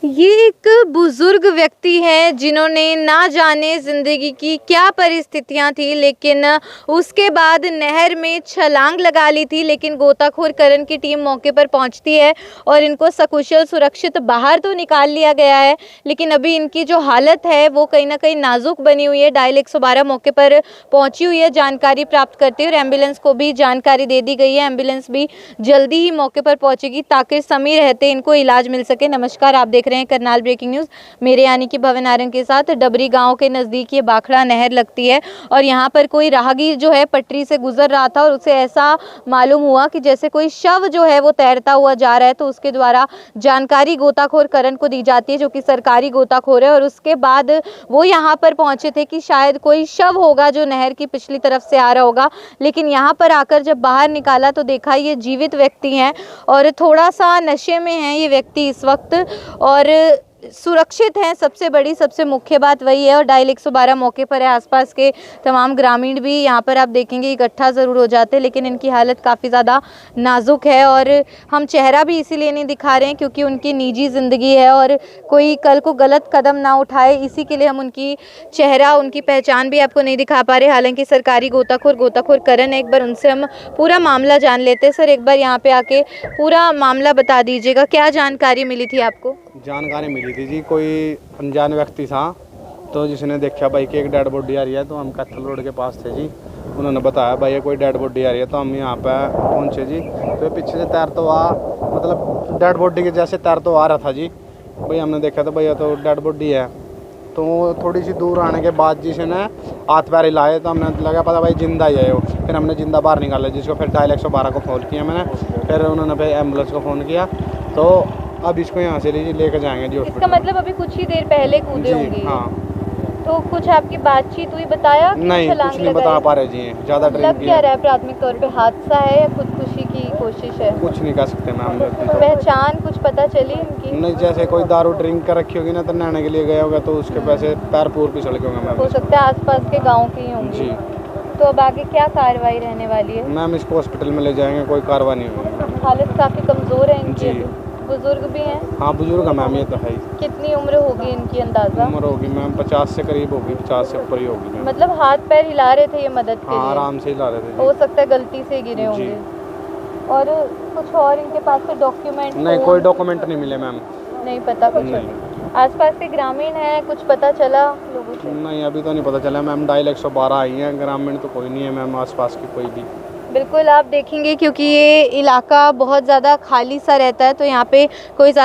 ये एक बुजुर्ग व्यक्ति हैं जिन्होंने ना जाने ज़िंदगी की क्या परिस्थितियां थी, लेकिन उसके बाद नहर में छलांग लगा ली थी। लेकिन गोताखोर करण की टीम मौके पर पहुंचती है और इनको सकुशल सुरक्षित बाहर तो निकाल लिया गया है, लेकिन अभी इनकी जो हालत है वो कहीं ना कहीं नाजुक बनी हुई है। डायल 112 मौके पर पहुंची हुई है जानकारी प्राप्त करते हुए, और एम्बुलेंस को भी जानकारी दे दी गई है। एम्बुलेंस भी जल्दी ही मौके पर पहुंचेगी ताकि समय रहते इनको इलाज मिल सके। नमस्कार, आप देख रहे हैं करनाल ब्रेकिंग न्यूज़। मेरे यानी कि भवन आरंग के साथ डबरी गांव के नज़दीक ये बाखड़ा नहर लगती है, और यहाँ पर कोई राहगीर जो है पटरी से गुजर रहा था और उसे ऐसा मालूम हुआ कि जैसे कोई शव जो है वो तैरता हुआ जा रहा है, तो उसके द्वारा जानकारी गोताखोर करण को दी जाती है, जो कि सरकारी गोताखोर है। और उसके बाद वो यहाँ पर पहुंचे थे कि शायद कोई शव होगा जो नहर की पिछली तरफ से आ रहा होगा, लेकिन यहाँ पर आकर जब बाहर निकाला तो देखा ये जीवित व्यक्ति हैं और थोड़ा सा नशे में हैं ये व्यक्ति इस वक्त, और सुरक्षित हैं। सबसे मुख्य बात वही है। और डायल 112 मौके पर है। आसपास के तमाम ग्रामीण भी यहाँ पर आप देखेंगे इकट्ठा ज़रूर हो जाते हैं, लेकिन इनकी हालत काफ़ी ज़्यादा नाजुक है। और हम चेहरा भी इसीलिए नहीं दिखा रहे हैं क्योंकि उनकी निजी ज़िंदगी है और कोई कल को गलत कदम ना उठाए, इसी के लिए हम उनकी चेहरा, उनकी पहचान भी आपको नहीं दिखा पा रहे। हालांकि सरकारी गोताखोर करण है, एक बार उनसे हम पूरा मामला जान लेते हैं। सर, एक बार यहाँ पे आके पूरा मामला बता दीजिएगा, क्या जानकारी मिली थी आपको? जानकारी मिली थी जी, कोई अनजान व्यक्ति था तो जिसने देखा भाई कि एक डेड बॉडी आ रही है, तो हम कैथल रोड के पास थे जी। उन्होंने बताया भाई ये कोई डेड बॉडी आ रही है, तो हम यहाँ पे पहुँचे जी। तो पीछे से तैर तो आ, मतलब डेड बॉडी के जैसे तैर तो आ रहा था जी। भाई हमने देखा तो भैया तो डेड बॉडी है। तो थोड़ी सी दूर आने के बाद जिसने हाथ पैर हिलाए तो हमने लगा पता भाई जिंदा ही है वो। फिर हमने जिंदा बाहर निकाला जिसको, फिर डायल 112 को फ़ोन किया मैंने, फिर उन्होंने फिर एम्बुलेंस को फ़ोन किया। तो अब इसको यहाँ से लेकर जाएंगे जी हॉस्पिटल। इसका मतलब अभी कुछ ही देर पहले कूदे होंगे। हाँ। तो कुछ आपकी बातचीत हुई, बताया कि नहीं, कुछ नहीं बता पा रहे जी, ज़्यादा ड्रिंक लग क्या रहा है? प्राथमिक तौर पे हादसा है या खुदकुशी की कोशिश है? कुछ नहीं कह सकते मैम। पहचान कुछ पता चली इनकी? नहीं, जैसे कोई दारू ड्रिंक कर रखी होगी ना तो नहाने के लिए गया होगा, तो उसके पैसे पैर पूर फिसल गए होंगे मैम। हो सकता है आसपास के गाँव के ही होंगे जी। तो अब आगे क्या कार्रवाई रहने वाली है? मैम इसको हॉस्पिटल में ले जाएंगे, कोई कार्रवाई नहीं होगी। हालत काफ़ी कमज़ोर है इनकी। जी। बुजुर्ग भी हैं? हाँ बुजुर्ग है मैम, ये तो है ही। कितनी उम्र होगी इनकी अंदाज़ा? उम्र होगी मैम 50 से करीब होगी, 50 से ऊपर ही होगी मैम। मतलब हाथ पैर हिला रहे थे ये मदद के हाँ, लिए? आराम से हिला रहे थे। हो सकता है गलती से गिरे होंगे। और कुछ और इनके पास से डॉक्यूमेंट? नहीं, कोई डॉक्यूमेंट नहीं मिले मैम। नहीं पता कुछ? नहीं। आसपास के ग्रामीण हैं, कुछ पता चला लोगों से? नहीं, अभी तो नहीं पता चला मैम। डायल 112 आई है, ग्रामीण तो कोई नहीं है मैम आसपास की कोई भी। बिल्कुल, आप देखेंगे क्योंकि ये इलाका बहुत ज़्यादा खाली सा रहता है, तो यहाँ पे कोई